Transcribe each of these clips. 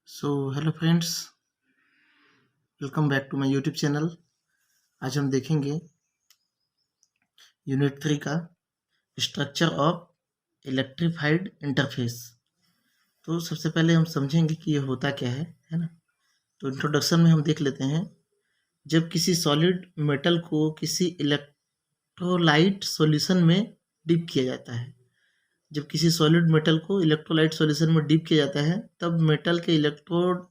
So hello friends, welcome back to my YouTube channel. आज हम देखेंगे यूनिट 3 का स्ट्रक्चर ऑफ इलेक्ट्रीफाइड इंटरफेस। तो सबसे पहले हम समझेंगे कि ये होता क्या है ना। तो इंट्रोडक्शन में हम देख लेते हैं, जब किसी सॉलिड मेटल को किसी इलेक्ट्रोलाइट सॉल्यूशन में डिप किया जाता है। जब किसी सॉलिड मेटल को इलेक्ट्रोलाइट सॉल्यूशन में डिप किया जाता है, तब मेटल के इलेक्ट्रोड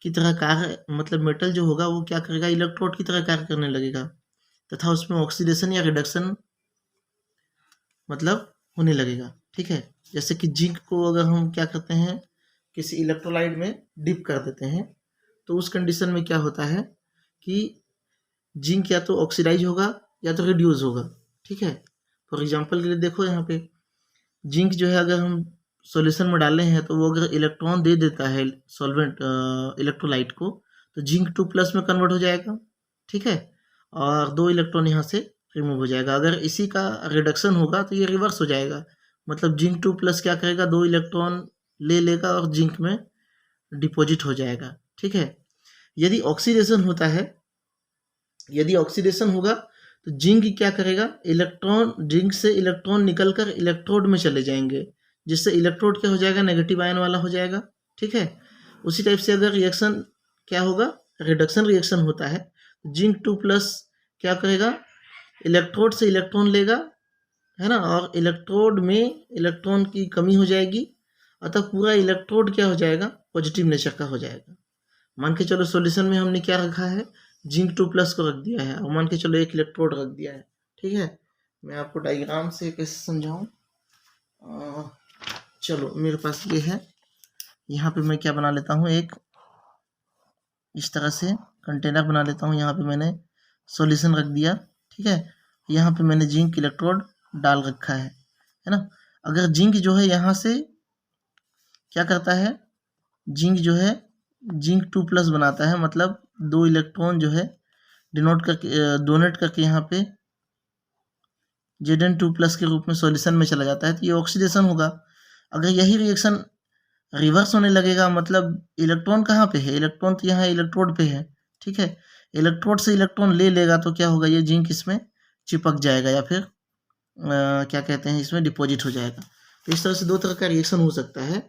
की तरह कार्य, मतलब मेटल जो होगा वो क्या करेगा, इलेक्ट्रोड की तरह कार्य करने लगेगा तथा उसमें ऑक्सीडेशन या रिडक्शन मतलब होने लगेगा। ठीक है, जैसे कि जिंक को अगर हम क्या करते हैं, किसी इलेक्ट्रोलाइट में डिप कर देते हैं, तो उस कंडीशन में क्या होता है कि जिंक या तो ऑक्सीडाइज होगा या तो रिड्यूस होगा। ठीक है, फॉर एग्जांपल के लिए देखो, यहाँ पे जिंक जो है अगर हम सॉल्यूशन में डाले हैं तो वो अगर इलेक्ट्रॉन दे देता है सॉल्वेंट इलेक्ट्रोलाइट को, तो जिंक 2+ में कन्वर्ट हो जाएगा। ठीक है, और 2 इलेक्ट्रॉन यहाँ से रिमूव हो जाएगा। अगर इसी का रिडक्शन होगा तो ये रिवर्स हो जाएगा, मतलब जिंक 2+ क्या करेगा, 2 इलेक्ट्रॉन ले लेगा और जिंक में डिपॉजिट हो जाएगा। ठीक है, यदि ऑक्सीडेशन होता है, यदि ऑक्सीडेशन होगा तो जिंक क्या करेगा, जिंक से इलेक्ट्रॉन निकलकर इलेक्ट्रोड में चले जाएंगे, जिससे इलेक्ट्रोड क्या हो जाएगा, नेगेटिव आयन वाला हो जाएगा। ठीक है, उसी टाइप से अगर रिएक्शन क्या होगा, रिडक्शन रिएक्शन होता है, जिंक 2+ क्या करेगा, इलेक्ट्रोड से इलेक्ट्रॉन लेगा, है ना, और इलेक्ट्रोड में इलेक्ट्रॉन की कमी हो जाएगी, अतः पूरा इलेक्ट्रोड क्या हो जाएगा, पॉजिटिव नेचर का हो जाएगा। मान के चलो सॉल्यूशन में हमने क्या रखा है, जिंक 2+ को रख दिया है, और मान के चलो एक इलेक्ट्रोड रख दिया है। ठीक है, मैं आपको डायग्राम से कैसे समझाऊं। चलो मेरे पास ये है, यहाँ पे मैं क्या बना लेता हूँ, एक इस तरह से कंटेनर बना लेता हूँ। यहाँ पे मैंने सॉल्यूशन रख दिया। ठीक है, यहाँ पे मैंने जिंक इलेक्ट्रोड डाल रखा है ना। अगर जिंक जो है यहाँ से क्या करता है, जिंक जो है जिंक 2+ बनाता है, मतलब 2 इलेक्ट्रॉन जो है डोनेट करके यहाँ पे Zn2+ के रूप में सॉल्यूशन में चला जाता है, तो ये ऑक्सीडेशन होगा। अगर यही रिएक्शन रिवर्स होने लगेगा, मतलब इलेक्ट्रॉन कहाँ पे है, इलेक्ट्रॉन तो यहाँ इलेक्ट्रोड पे है। ठीक है, इलेक्ट्रोड से इलेक्ट्रॉन ले लेगा तो क्या होगा, ये जिंक इसमें चिपक जाएगा या फिर क्या कहते हैं, इसमें डिपॉजिट हो जाएगा। तो इस तरह से 2 तरह का रिएक्शन हो सकता है।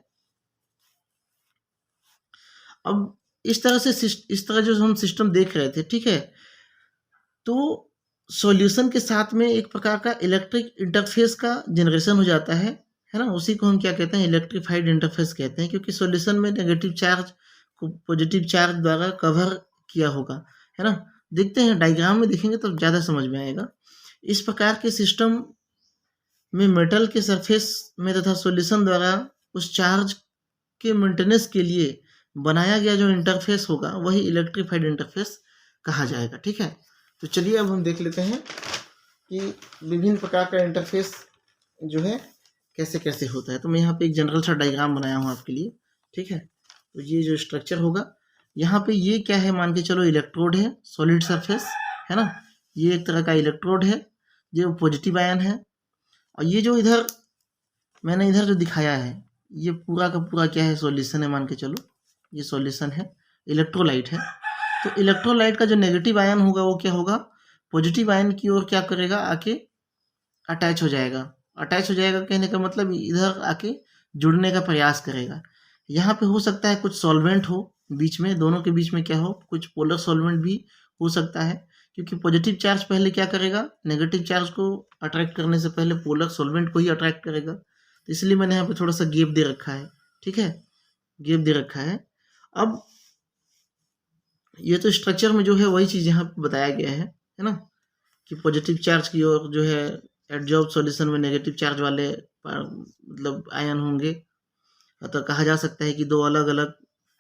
अब इस तरह जो हम सिस्टम देख रहे थे, ठीक है, तो सॉल्यूशन के साथ में एक प्रकार का इलेक्ट्रिक इंटरफेस का जनरेशन हो जाता है ना। उसी को हम क्या कहते हैं, इलेक्ट्रीफाइड इंटरफेस कहते हैं, क्योंकि सॉल्यूशन में नेगेटिव चार्ज को पॉजिटिव चार्ज द्वारा कवर किया होगा, है ना। देखते हैं डायग्राम में, देखेंगे तो ज़्यादा समझ में आएगा। इस प्रकार के सिस्टम में मेटल के सरफेस में तथा सॉल्यूशन द्वारा उस चार्ज के मेंटेनेंस के लिए बनाया गया जो इंटरफेस होगा, वही इलेक्ट्रीफाइड इंटरफेस कहा जाएगा। ठीक है, तो चलिए अब हम देख लेते हैं कि विभिन्न प्रकार का इंटरफेस जो है कैसे कैसे होता है। तो मैं यहाँ पे एक जनरल सा डायग्राम बनाया हूँ आपके लिए। ठीक है, तो ये जो स्ट्रक्चर होगा, यहाँ पे ये क्या है, मान के चलो इलेक्ट्रोड है, सॉलिड सरफेस है ना। ये एक तरह का इलेक्ट्रोड है जो पॉजिटिव आयन है, और ये जो इधर मैंने इधर जो दिखाया है, ये पूरा का पूरा क्या है, सॉल्यूशन है। मान के चलो ये सॉल्यूशन है, इलेक्ट्रोलाइट है। तो इलेक्ट्रोलाइट का जो नेगेटिव आयन होगा वो क्या होगा, पॉजिटिव आयन की ओर क्या करेगा, आके अटैच हो जाएगा। अटैच हो जाएगा कहने का मतलब इधर आके जुड़ने का प्रयास करेगा। यहाँ पे हो सकता है कुछ सॉल्वेंट हो बीच में, दोनों के बीच में क्या हो, कुछ पोलर सॉल्वेंट भी हो सकता है, क्योंकि पॉजिटिव चार्ज पहले क्या करेगा, नेगेटिव चार्ज को अट्रैक्ट करने से पहले पोलर सॉल्वेंट को ही अट्रैक्ट करेगा। तो इसलिए मैंने यहाँ पे थोड़ा सा गैप दे रखा है। ठीक है, गैप दे रखा है। अब ये तो स्ट्रक्चर में जो है वही चीज़ यहाँ पे बताया गया है ना, कि पॉजिटिव चार्ज की ओर जो है एडजॉर्ब सॉल्यूशन में नेगेटिव चार्ज वाले मतलब आयन होंगे। अतः कहा जा सकता है कि 2 अलग अलग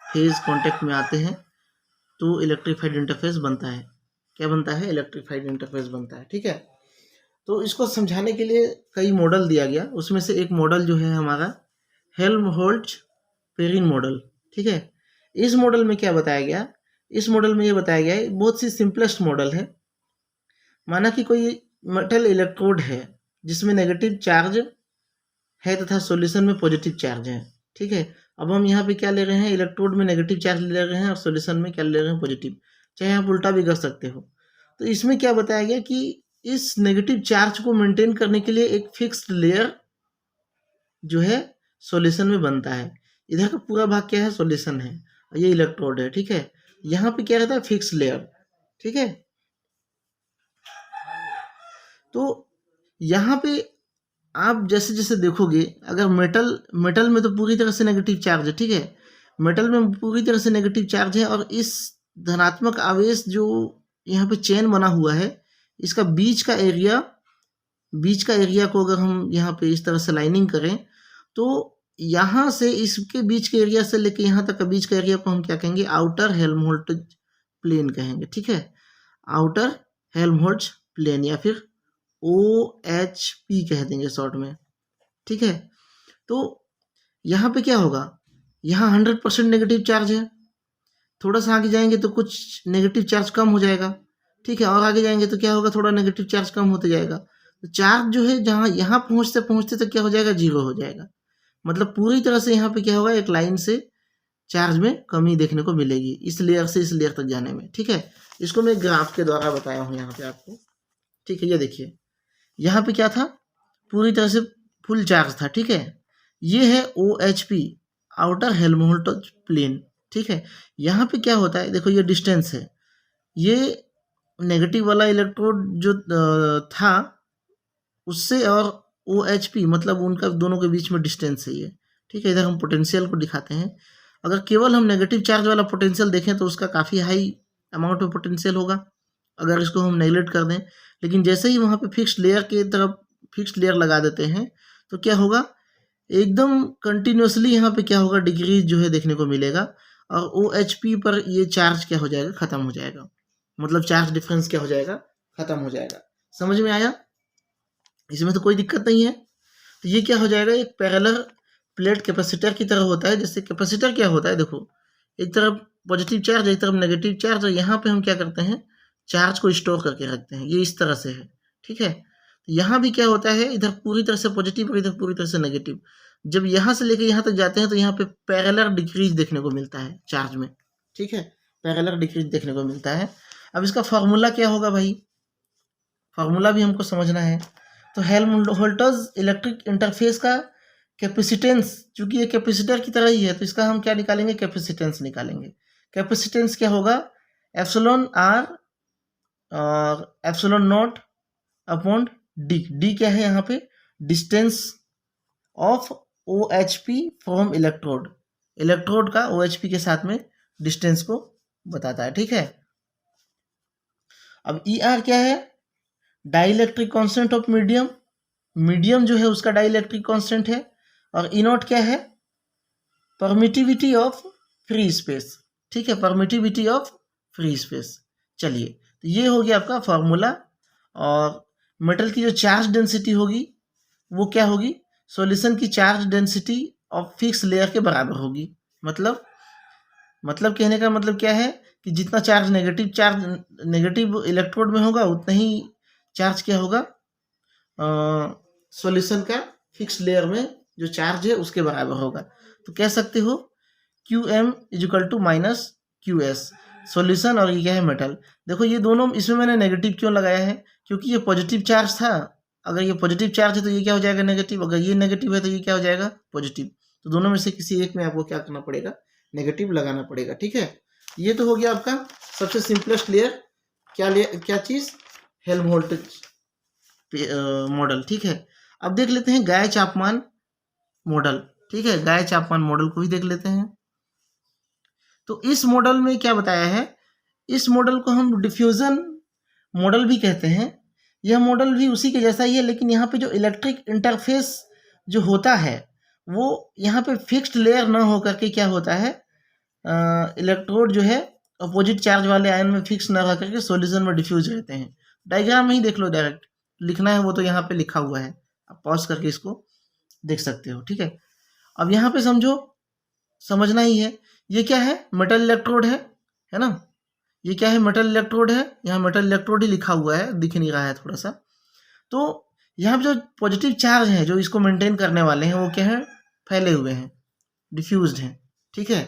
फेज कांटेक्ट में आते हैं तो इलेक्ट्रीफाइड इंटरफेस बनता है। क्या बनता है, इलेक्ट्रीफाइड इंटरफेस बनता है। ठीक है, तो इसको समझाने के लिए कई मॉडल दिया गया, उसमें से एक मॉडल जो है हमारा हेल्महोल्ट्ज पेरिन मॉडल। ठीक है, इस मॉडल में क्या बताया गया, इस मॉडल में ये बताया गया है, बहुत सी सिंपलेस्ट मॉडल है। माना कि कोई मेटल इलेक्ट्रोड है जिसमें नेगेटिव चार्ज है तथा सॉल्यूशन में पॉजिटिव चार्ज है। ठीक है, अब हम यहाँ पे क्या ले रहे हैं, इलेक्ट्रोड में नेगेटिव चार्ज ले रहे हैं और सॉल्यूशन में क्या ले रहे हैं, पॉजिटिव। चाहे आप उल्टा भी कर सकते हो। तो इसमें क्या बताया गया कि इस नेगेटिव चार्ज को मेंटेन करने के लिए एक फिक्स्ड लेयर जो है सॉल्यूशन में बनता है। इधर का पूरा भाग क्या है, सॉल्यूशन है, और ये इलेक्ट्रोड है, ठीक है। यहाँ पे क्या रहता है, फिक्स लेयर, ठीक है। तो यहाँ पे आप जैसे जैसे देखोगे, अगर मेटल में तो पूरी तरह से नेगेटिव चार्ज है, ठीक है। मेटल में पूरी तरह से नेगेटिव चार्ज है, और इस धनात्मक आवेश जो यहाँ पे चेन बना हुआ है, इसका बीच का एरिया को अगर हम यहाँ पे इस तरह से लाइनिंग करें, तो यहाँ से इसके बीच के एरिया से लेके यहाँ तक का बीच का एरिया को हम क्या कहेंगे, आउटर हेल्महोल्ट्ज प्लेन कहेंगे, ठीक है। आउटर हेल्महोल्ट्ज प्लेन या फिर OHP कह देंगे शॉर्ट में, ठीक है। तो यहाँ पे क्या होगा, यहाँ 100% नेगेटिव चार्ज है। थोड़ा सा आगे जाएंगे तो कुछ नेगेटिव चार्ज कम हो जाएगा, ठीक है। और आगे जाएंगे तो क्या होगा, थोड़ा नेगेटिव चार्ज कम होते जाएगा। तो चार्ज जो है जहाँ यहाँ पहुँचते पहुँचते तो क्या हो जाएगा, 0 हो जाएगा। मतलब पूरी तरह से यहाँ पे क्या होगा, एक लाइन से चार्ज में कमी देखने को मिलेगी इस लेयर से इस लेयर तक जाने में, ठीक है। इसको मैं ग्राफ के द्वारा बताया हूँ यहाँ पे आपको, ठीक है। ये देखिए, यहाँ पे क्या था, पूरी तरह से फुल चार्ज था, ठीक है। ये है OHP, आउटर हेल्महोल्ट्ज प्लेन, ठीक है। यहाँ पे क्या होता है, देखो ये डिस्टेंस है, ये नेगेटिव वाला इलेक्ट्रोड जो था उससे और OHP मतलब उनका दोनों के बीच में डिस्टेंस है ये, ठीक है। इधर हम पोटेंशियल को दिखाते हैं। अगर केवल हम नेगेटिव चार्ज वाला पोटेंशियल देखें तो उसका काफ़ी हाई अमाउंट में पोटेंशियल होगा, अगर इसको हम नेगलेक्ट कर दें। लेकिन जैसे ही वहाँ पे फिक्स्ड लेयर के तरफ फिक्स्ड लेयर लगा देते हैं तो क्या होगा, एकदम कंटिन्यूसली यहाँ पे क्या होगा, डिक्रीज जो है देखने को मिलेगा, और OHP पर ये चार्ज क्या हो जाएगा, ख़त्म हो जाएगा। मतलब चार्ज डिफरेंस क्या हो जाएगा, ख़त्म हो जाएगा। समझ में आया, इसमें तो कोई दिक्कत नहीं है। तो ये क्या हो जाएगा, एक पैरेलल प्लेट कैपेसिटर की तरह होता है। जैसे कैपेसिटर क्या होता है, देखो एक तरफ पॉजिटिव चार्ज, एक तरफ नेगेटिव चार्ज, और यहाँ पे हम क्या करते हैं, चार्ज को स्टोर करके रखते हैं। ये इस तरह से है, ठीक है। तो यहाँ भी क्या होता है, इधर पूरी तरह से पॉजिटिव और इधर पूरी तरह से नेगेटिव। जब यहाँ से लेके यहाँ तक जाते हैं तो यहाँ पे पैरेलल डिक्रीज देखने को मिलता है चार्ज में, ठीक है। पैरेलल डिक्रीज देखने को मिलता है। अब इसका फॉर्मूला क्या होगा भाई, फॉर्मूला भी हमको समझना है। तो हेल्महोल्ट्ज इलेक्ट्रिक इंटरफेस का कैपेसिटेंस, चूंकि ये कैपेसिटर की तरह ही है तो इसका हम क्या निकालेंगे, कैपेसिटेंस निकालेंगे। कैपेसिटेंस क्या होगा, एप्सिलॉन R और epsilon not upon D. D क्या है यहाँ पे, distance of OHP from electrode. Electrode का OHP के साथ में डिस्टेंस को बताता है, ठीक है। अब ER क्या है, dielectric constant of medium. Medium जो है उसका डाइलेक्ट्रिक कांस्टेंट है। और E नॉट क्या है, परमिटिविटी ऑफ फ्री स्पेस, ठीक है। Permittivity of free space. चलिए, तो ये हो गया आपका फॉर्मूला। और मेटल की जो चार्ज डेंसिटी होगी वो क्या होगी, सॉल्यूशन की charge density of fix layer के बराबर होगी। मतलब कहने का मतलब क्या है कि जितना चार्ज नेगेटिव इलेक्ट्रोड में होगा उतना ही चार्ज क्या होगा, सॉल्यूशन का फिक्स लेयर में जो चार्ज है उसके बराबर होगा। तो कह सकते हो QM = -QS, सॉल्यूशन और ये क्या है, मेटल। देखो ये दोनों, इसमें मैंने नेगेटिव क्यों लगाया है, क्योंकि ये पॉजिटिव चार्ज था। अगर ये पॉजिटिव चार्ज है तो ये क्या हो जाएगा, नेगेटिव। अगर ये नेगेटिव है तो ये क्या हो जाएगा, पॉजिटिव। तो दोनों में से किसी एक में आपको क्या करना पड़ेगा, नेगेटिव लगाना पड़ेगा, ठीक है। ये तो हो गया आपका सबसे सिंपलेस्ट लेयर, क्या चीज़, हेल्महोल्ट्ज मॉडल, ठीक है। अब देख लेते हैं गाय चापमान मॉडल, ठीक है। गाय चापमान मॉडल को भी देख लेते हैं। तो इस मॉडल में क्या बताया है, इस मॉडल को हम डिफ्यूजन मॉडल भी कहते हैं। यह मॉडल भी उसी के जैसा ही है, लेकिन यहाँ पे जो इलेक्ट्रिक इंटरफेस जो होता है वो यहाँ पे फिक्स्ड लेयर ना हो करके क्या होता है, इलेक्ट्रोड जो है अपोजिट चार्ज वाले आयन में फिक्स ना रह करके सॉल्यूशन में डिफ्यूज रहते हैं। डायग्राम में ही देख लो, डायरेक्ट लिखना है वो तो यहाँ पे लिखा हुआ है, आप पॉज करके इसको देख सकते हो, ठीक है। अब यहाँ पे समझो, समझना ही है, ये क्या है, मेटल इलेक्ट्रोड है ना। ये क्या है, मेटल इलेक्ट्रोड है। यहाँ मेटल इलेक्ट्रोड ही लिखा हुआ है, दिख नहीं रहा है थोड़ा सा। तो यहाँ पे जो पॉजिटिव चार्ज है जो इसको मेंटेन करने वाले हैं वो क्या है, फैले हुए हैं, डिफ्यूज्ड हैं, ठीक है।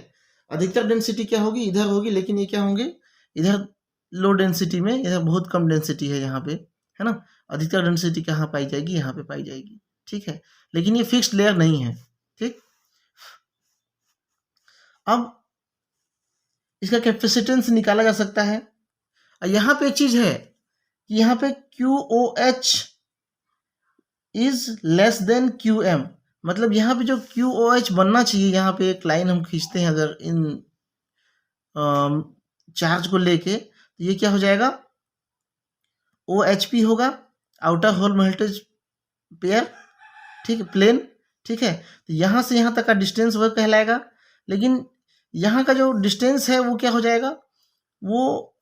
अधिकतर डेंसिटी क्या होगी, इधर होगी, लेकिन ये क्या होंगे, इधर लो डेंसिटी में, इधर बहुत कम डेंसिटी है यहाँ पे, है ना। अधिकतर डेंसिटी कहाँ पाई जाएगी, यहाँ पे पाई जाएगी, ठीक है। लेकिन ये फिक्स्ड लेयर नहीं है, ठीक। अब इसका कैपेसिटेंस निकाला जा सकता है। यहाँ पे एक चीज है कि यहाँ पे QOH is less than QM, मतलब यहाँ पे जो QOH बनना चाहिए, यहाँ पे एक लाइन हम खींचते हैं अगर इन चार्ज को लेके, तो ये क्या हो जाएगा, OHP होगा, आउटर होल वोल्टेज पेयर, ठीक है, प्लेन, ठीक है। तो यहाँ से यहाँ तक का डिस्टेंस वह कहलाएगा, लेकिन यहाँ का जो डिस्टेंस है वो क्या हो जाएगा, वो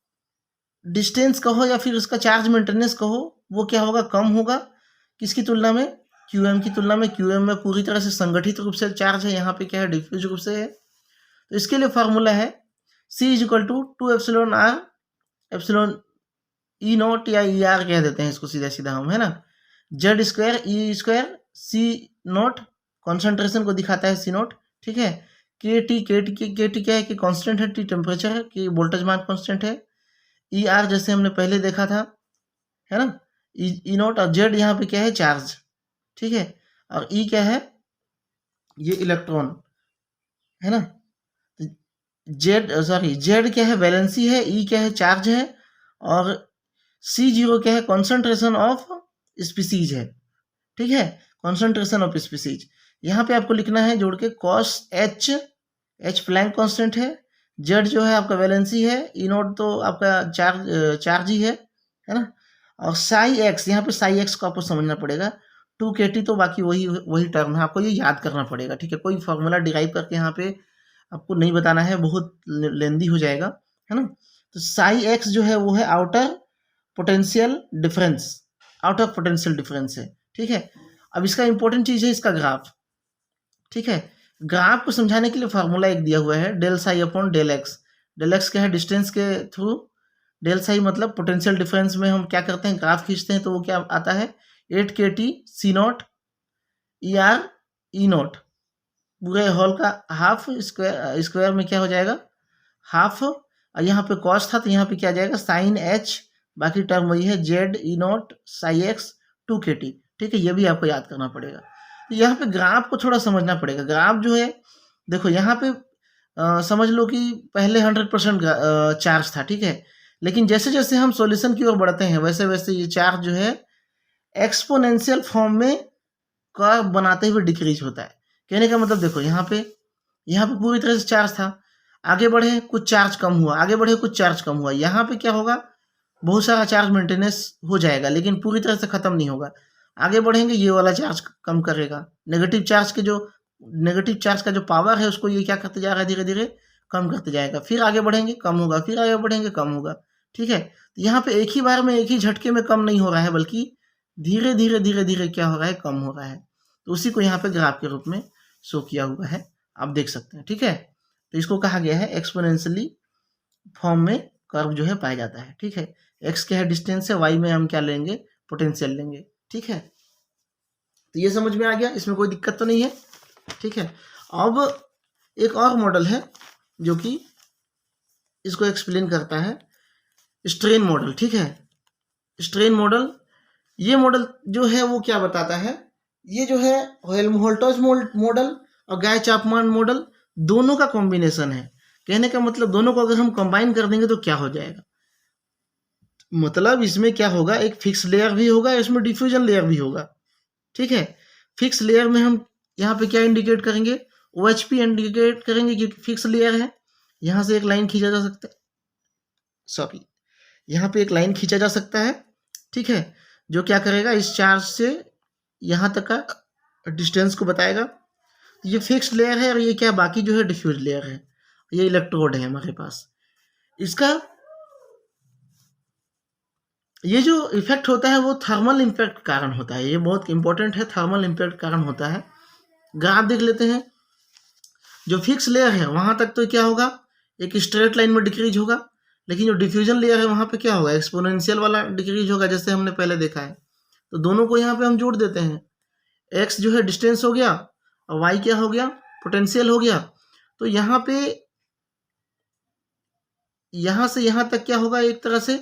डिस्टेंस कहो या फिर उसका चार्ज मेंटेनेंस कहो, वो क्या होगा, कम होगा, किसकी तुलना में, QM की तुलना में। QM में पूरी तरह से संगठित रूप से चार्ज है, यहाँ पे क्या है, डिफ्यूज रूप से है। तो इसके लिए फॉर्मूला है C = 2 epsilon R, epsilon E not या ER कह देते हैं इसको सीधा सीधा हम, है ना। Z² E² C not concentration को दिखाता है, C नॉट, ठीक है। KT क्या है कि कांस्टेंट है, T टेम्परेचर है, कि वोल्टेज मान कांस्टेंट है। ER जैसे हमने पहले देखा था, है ना, E नॉट, और Z यहाँ पे क्या है, चार्ज, ठीक है। और E क्या है, ये इलेक्ट्रॉन, है ना। Z क्या है, वैलेंसी है, E क्या है, चार्ज है, और C0 क्या है, कॉन्सेंट्रेशन ऑफ स्पीसीज है, ठीक है, कॉन्सेंट्रेशन ऑफ स्पीसीज। यहाँ पे आपको लिखना है जोड़ के cos H प्लैंक कांस्टेंट है, Z जो है आपका वैलेंसी है, E नॉट तो आपका चार्ज ही है ना। और साई एक्स, यहाँ पे साई एक्स को आपको समझना पड़ेगा, 2kT, तो बाकी वही टर्म है, आपको ये याद करना पड़ेगा, ठीक है। कोई फॉर्मूला डिराइव करके यहाँ पे आपको नहीं बताना है, बहुत लेंदी हो जाएगा, है ना। तो साई एक्स जो है वो है outer potential difference, outer potential difference है, ठीक है। अब इसका इंपॉर्टेंट चीज है इसका ग्राफ, ठीक है। ग्राफ को समझाने के लिए फार्मूला एक दिया हुआ है, del psi upon del x. Del x क्या है, डिस्टेंस के थ्रू, डेल साई मतलब पोटेंशियल डिफरेंस में हम क्या करते हैं, ग्राफ खींचते हैं, तो वो क्या आता है, 8kT C not ER E not, पूरे होल का हाफ, स्क्वायर में क्या हो जाएगा, हाफ, और यहाँ पे कॉस था तो यहाँ पे क्या आ जाएगा, साइन H, बाकी टर्म वही है, Z E not Sai x 2kT, ठीक है। ये भी आपको याद करना पड़ेगा। तो यहाँ पे ग्राफ को थोड़ा समझना पड़ेगा। ग्राफ जो है, देखो यहाँ पे समझ लो कि पहले 100% चार्ज था, ठीक है, लेकिन जैसे जैसे हम सॉल्यूशन की ओर बढ़ते हैं वैसे वैसे ये चार्ज जो है एक्सपोनेंशियल फॉर्म में कर्व बनाते हुए डिक्रीज होता है। कहने का मतलब देखो यहाँ पे पूरी तरह से चार्ज था, आगे बढ़े कुछ चार्ज कम हुआ, आगे बढ़े कुछ चार्ज कम हुआ, यहाँ पे क्या होगा, बहुत सारा चार्ज मेंटेनेंस हो जाएगा, लेकिन पूरी तरह से खत्म नहीं होगा। आगे बढ़ेंगे ये वाला चार्ज कम करेगा, नेगेटिव चार्ज का जो पावर है उसको ये क्या करते जा रहा है, धीरे धीरे कम करते जाएगा। फिर आगे बढ़ेंगे कम होगा, फिर आगे बढ़ेंगे कम होगा, ठीक है। तो यहाँ पे एक ही बार में, एक ही झटके में कम नहीं हो रहा है, बल्कि धीरे धीरे क्या हो रहा है, कम हो रहा है। तो उसी को यहाँ पे ग्राफ के रूप में शो किया हुआ है, आप देख सकते हैं, ठीक है। तो इसको कहा गया है एक्सपोनेंशियली फॉर्म में कर्व जो है पाया जाता है, ठीक है। एक्स क्या है, डिस्टेंस है, वाई में हम क्या लेंगे, पोटेंशियल लेंगे, ठीक है। तो ये समझ में आ गया, इसमें कोई दिक्कत तो नहीं है, ठीक है। अब एक और मॉडल है जो कि इसको एक्सप्लेन करता है, स्ट्रेन मॉडल, ठीक है। स्ट्रेन मॉडल, ये मॉडल जो है वो क्या बताता है, ये जो है हेल्महोल्ट्ज़ मॉडल और गाय चापमान मॉडल दोनों का कॉम्बिनेशन है। कहने का मतलब दोनों को अगर हम कंबाइन कर देंगे तो क्या हो जाएगा, मतलब इसमें क्या होगा, एक फिक्स लेयर भी होगा, इसमें डिफ्यूजन लेयर भी होगा, ठीक है। फिक्स लेयर में हम यहाँ पे क्या इंडिकेट करेंगे, OHP इंडिकेट करेंगे क्योंकि फिक्स लेयर है। यहाँ से एक लाइन खींचा जा सकता है, सॉरी, यहाँ पे एक लाइन खींचा जा सकता है, ठीक है, जो क्या करेगा, इस चार्ज से यहाँ तक का डिस्टेंस को बताएगा। ये फिक्स लेयर है, और ये क्या, बाकी जो है डिफ्यूज लेयर है, ये इलेक्ट्रोड है हमारे पास। इसका ये जो इफेक्ट होता है वो थर्मल इम्पैक्ट कारण होता है, ये बहुत इंपॉर्टेंट है, थर्मल इम्पैक्ट कारण होता है। ग्राफ देख लेते हैं, जो फिक्स लेयर है वहां तक तो क्या होगा, एक स्ट्रेट लाइन में डिक्रीज होगा, लेकिन जो डिफ्यूजन लेयर है वहां पे क्या होगा, एक्सपोनेंशियल वाला डिक्रीज होगा, जैसे हमने पहले देखा है। तो दोनों को यहाँ पे हम जोड़ देते हैं, एक्स जो है डिस्टेंस हो गया और वाई क्या हो गया, पोटेंशियल हो गया। तो यहाँ पे यहाँ से यहाँ तक क्या होगा, एक तरह से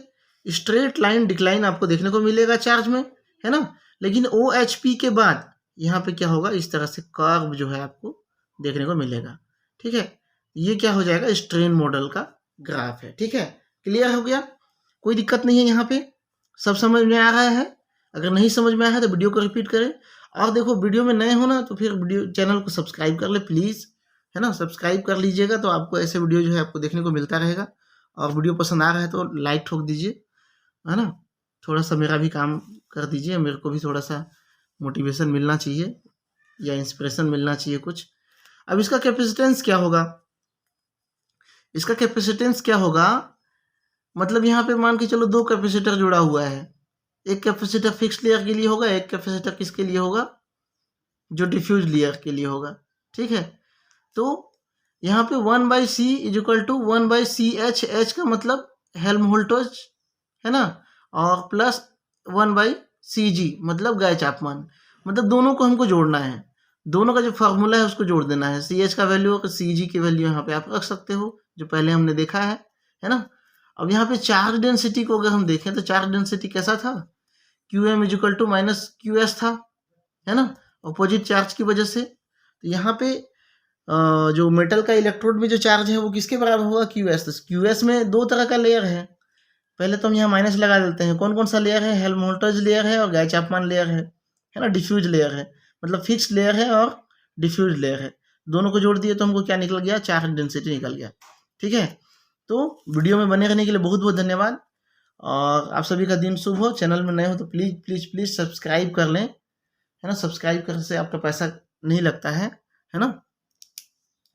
स्ट्रेट लाइन डिक्लाइन आपको देखने को मिलेगा चार्ज में, है ना। लेकिन OHP के बाद यहाँ पे क्या होगा, इस तरह से कर्व जो है आपको देखने को मिलेगा, ठीक है। ये क्या हो जाएगा, स्ट्रेन मॉडल का ग्राफ है, ठीक है। क्लियर हो गया, कोई दिक्कत नहीं है यहाँ पे, सब समझ में आ रहा है। अगर नहीं समझ में आया है तो वीडियो को रिपीट करें। और देखो, वीडियो में नए हो ना तो फिर वीडियो चैनल को सब्सक्राइब कर ले प्लीज़, है ना। सब्सक्राइब कर लीजिएगा तो आपको ऐसे वीडियो जो है आपको देखने को मिलता रहेगा। और वीडियो पसंद आ रहा है तो लाइक ठोक दीजिए, है ना। थोड़ा सा मेरा भी काम कर दीजिए, मेरे को भी थोड़ा सा मोटिवेशन मिलना चाहिए या इंस्पिरेशन मिलना चाहिए कुछ। अब इसका कैपेसिटेंस क्या होगा, इसका कैपेसिटेंस क्या होगा, मतलब यहाँ पे मान के चलो 2 कैपेसिटर जुड़ा हुआ है। एक कैपेसिटर फिक्स लेयर के लिए होगा, एक कैपेसिटर किसके लिए होगा, जो डिफ्यूज लेयर के लिए होगा, ठीक है। तो यहाँ पे 1/c is equal to 1/ch, h का मतलब हेल्महोल्ट्ज़, है ना, और प्लस 1/cg मतलब गायचापमान। मतलब दोनों को हमको जोड़ना है, दोनों का जो फार्मूला है उसको जोड़ देना है। ch का वैल्यू और cg की वैल्यू यहाँ पे आप रख सकते हो, जो पहले हमने देखा है ना। अब यहाँ पे चार्ज डेंसिटी को अगर हम देखें तो चार्ज डेंसिटी कैसा था, qm is equal to minus qs था, है ना, अपोजिट चार्ज की वजह से। तो यहाँ पे जो मेटल का इलेक्ट्रोड में जो चार्ज है वो किसके बराबर होगा, QS। तो QS में 2 तरह का लेयर है, पहले तो हम यहाँ माइनस लगा देते हैं। कौन कौन सा लेयर है, हेल्महोल्ट्ज़ लेयर है और गायचापमान लेयर है ना, डिफ्यूज लेयर है, मतलब फिक्स लेयर है और डिफ्यूज लेयर है। दोनों को जोड़ दिए तो हमको क्या निकल गया, चार्ज डेंसिटी निकल गया, ठीक है। तो वीडियो में बने रहने के लिए बहुत बहुत धन्यवाद, और आप सभी का दिन शुभ हो। चैनल में नए हो तो प्लीज़ प्लीज़ प्लीज़ सब्सक्राइब कर लें, है ना। सब्सक्राइब करने से आपका पैसा नहीं लगता है ना,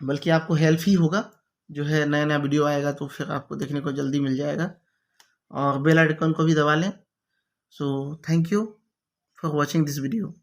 बल्कि आपको हेल्प ही होगा। जो है नया नया वीडियो आएगा तो फिर आपको देखने को जल्दी मिल जाएगा, और बेल आइकन को भी दबा लें। So thank you for watching this video.